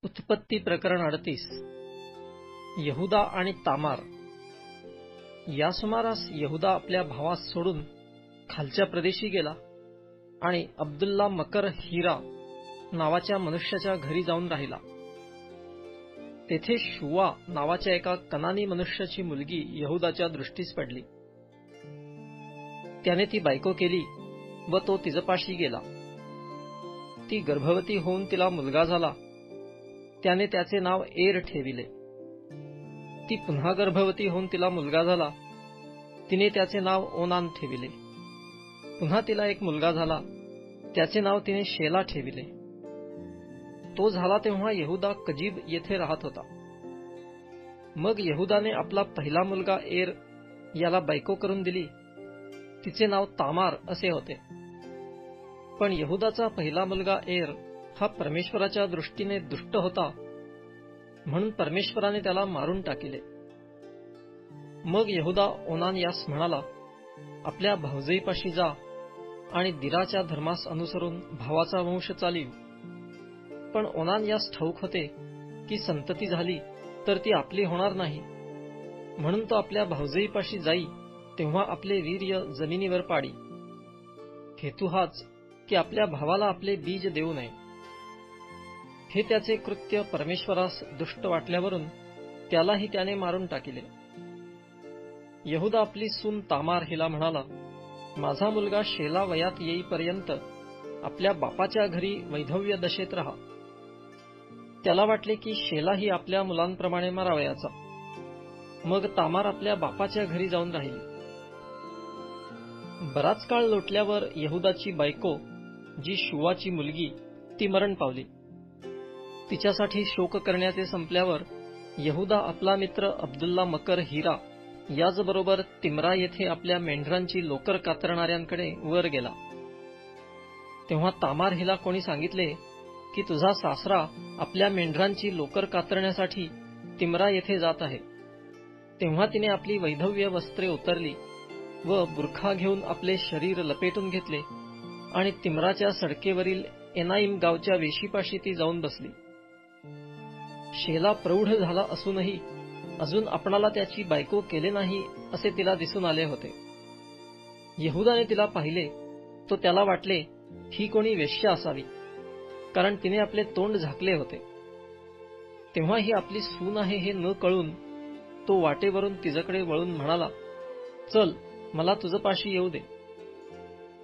उत्पत्ती प्रकरण 38. यहुदा आणि तामार. या सुमारास यहुदा आपल्या भावास सोडून खालच्या प्रदेशी गेला आणि अब्दुल्ला मकर हिरा नावाच्या मनुष्याच्या घरी जाऊन राहिला. तेथे शुवा नावाच्या एका कनानी मनुष्याची मुलगी यहुदाच्या दृष्टीस पडली. त्याने ती बायको केली व तो तिजपाशी गेला. ती गर्भवती होऊन तिला मुलगा झाला. त्याने त्याचे नाव एर ठेविले. ती पुन्हा गर्भवती होऊन तिला मुलगा झाला. तिने त्याचे नाव ओनान ठेविले. पुन्हा तिला एक मुलगा झाला. त्याचे नाव तिने शेला ठेविले. तो झाला तेव्हा यहुदा कजीब येथे राहत होता. मग यहुदाने आपला पहिला मुलगा एर याला बायको करून दिली. तिचे नाव तामार असे होते. पण यहुदाचा पहिला मुलगा एर हा परमेश्वराच्या दृष्टीने दुष्ट होता, म्हणून परमेश्वराने त्याला मारून टाकिले. मग यहुदा ओनान यास म्हणाला, आपल्या भावजईपाशी जा आणि दिराच्या धर्मास अनुसरून भावाचा वंश चालीव. पण ओनान यास ठाऊक होते की संतती झाली तर ती आपली होणार नाही, म्हणून तो आपल्या भावजईपाशी जाई तेव्हा आपले वीर्य जमिनीवर पाडी. हेतू हाच की आपल्या भावाला आपले बीज देऊ नये. हे त्याचे कृत्य परमेश्वरास दुष्ट वाटल्यावरून त्यालाही त्याने मारून टाकिले. यहुदा आपली सून तामार हिला म्हणाला, माझा मुलगा शेला वयात येईपर्यंत आपल्या बापाच्या घरी वैधव्य दशेत राहा. त्याला वाटले की शेलाही आपल्या मुलांप्रमाणे मारावयाचा. मग तामार आपल्या बापाच्या घरी जाऊन राहिली. बराच काळ लोटल्यावर यहुदाची बायको जी शुवाची मुलगी ती मरण पावली. तिच्यासाठी शोक करण्याचे संपल्यावर यहुदा आपला मित्र अब्दुल्ला मकर हिरा याचबरोबर तिम्रा येथे आपल्या मेंढरांची लोकर कातरणाऱ्यांकडे वर गेला. तेव्हा तामार हिला कोणी सांगितले की तुझा सासरा आपल्या मेंढरांची लोकर कातरण्यासाठी तिम्रा येथे जात आहे. तेव्हा तिने आपली वैधव्य वस्त्रे उतरली व बुरखा घेऊन आपले शरीर लपेटून घेतले आणि तिम्राच्या सडकेवरील एनाईम गावच्या वेशीपाशी ती जाऊन बसली. शेला प्रौढ झाला असूनही अजून आपणाला त्याची बायको केले नाही असे तिला दिसून आले होते. यहुदाने तिला पाहिले तो त्याला वाटले ही कोणी वेश्या असावी, कारण तिने आपले तोंड झाकले होते. तेव्हा ही आपली सून आहे हे न कळून तो वाटेवरून तिच्याकडे वळून म्हणाला, चल मला तुझपाशी येऊ दे.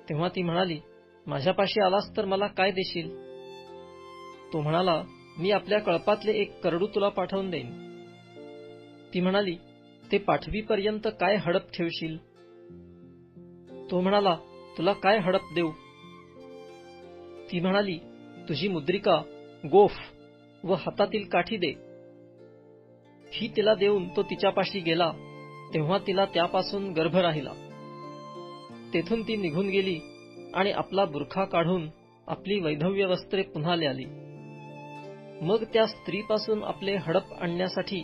तेव्हा ती म्हणाली, माझ्यापाशी आलास तर मला काय देशील? तो म्हणाला, मी आपल्या कळपातले एक करडू तुला पाठवून देईन. ती म्हणाली, ते पाठवीपर्यंत काय हडप ठेवशील? तो म्हणाला, तुला काय हडप देऊ? ती म्हणाली, तुझी मुद्रिका, गोफ व हातातील काठी दे. ही तिला देऊन तो तिच्यापाशी गेला. तेव्हा तिला त्यापासून गर्भ राहिला. तेथून ती निघून गेली आणि आपला बुरखा काढून आपली वैधव्य वस्त्रे पुन्हा ल्याली. मग त्या स्त्रीपासून आपले हडप आणण्यासाठी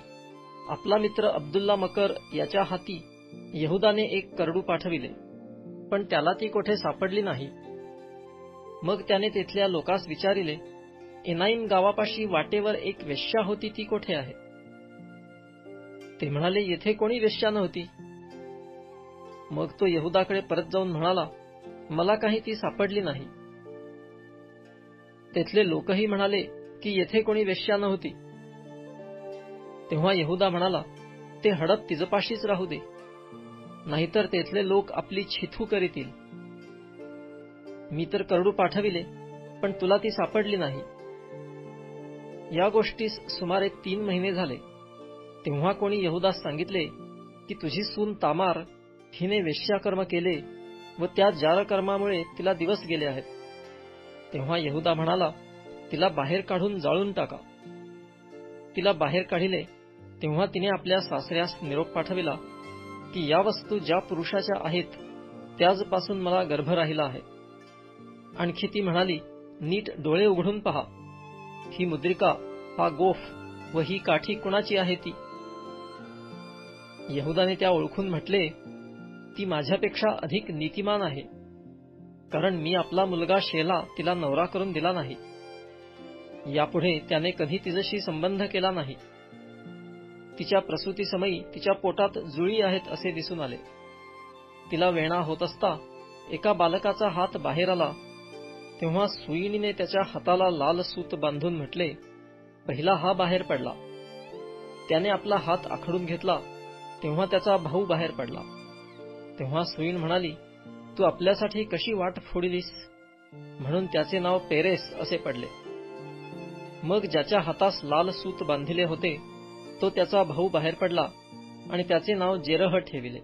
आपला मित्र अब्दुल्ला मकर याच्या हाती यहुदाने एक करडू पाठविले, पण त्याला ती कोठे सापडली नाही. मग त्याने तेथल्या लोकांस विचारिले, एनाईम गावापाशी वाटेवर एक वेश्या होती, ती कोठे आहे? ते म्हणाले, येथे कोणी वेश्या नव्हती. मग तो यहुदाकडे परत जाऊन म्हणाला, मला काही ती सापडली नाही. तेथले लोकही म्हणाले की येथे कोणी वेश्या नव्हती. तेव्हा यहुदा म्हणाला, ते हडप तिजपाशीच राहू दे, नाहीतर तेथले लोक आपली छिथू करीतील. मी तर करडू पाठविले, पण तुला ती सापडली नाही. या गोष्टीस सुमारे 3 महिने झाले. तेव्हा कोणी यहुदास सांगितले की तुझी सून तामार हिने वेश्याकर्म केले व त्या जारकर्मामुळे तिला दिवस गेले आहेत. तेव्हा यहुदा म्हणाला, तिला बाहेर काढून जाळून टाका. तिला बाहेर काढिले. तेव्हा तिने आपल्या सासऱ्यास निरोप पाठविला की या वस्तू ज्या पुरुषाच्या आहेत त्याचपासून मला गर्भ राहिला आहे. आणखी ती म्हणाली, नीट डोळे उघडून पहा. ही मुद्रिका, हा गोफ व ही काठी कुणाची आहे ती? यहुदाने त्या ओळखून म्हटले, ती माझ्यापेक्षा अधिक नीतिमान आहे, कारण मी आपला मुलगा शेला तिला नवरा करून दिला नाही. यापुढे त्याने कधी तिच्याशी संबंध केला नाही. तिच्या प्रसूतीसमयी तिच्या पोटात जुळी आहेत असे दिसून आले. तिला वेणा होत असता एका बालकाचा हात बाहेर आला, तेव्हा सुईणीने त्याच्या हाताला लाल सूत बांधून म्हटले, पहिला हा बाहेर पडला. त्याने आपला हात आखडून घेतला, तेव्हा त्याचा भाऊ बाहेर पडला. तेव्हा सुईण म्हणाली, तू आपल्यासाठी कशी वाट फोडलीस? म्हणून त्याचे नाव पेरेस असे पडले. मग ज्याच्या हातास लाल सूत बांधिले होते तो त्याचा भाऊ बाहेर पडला आणि त्याचे नाव जेरह ठेविले.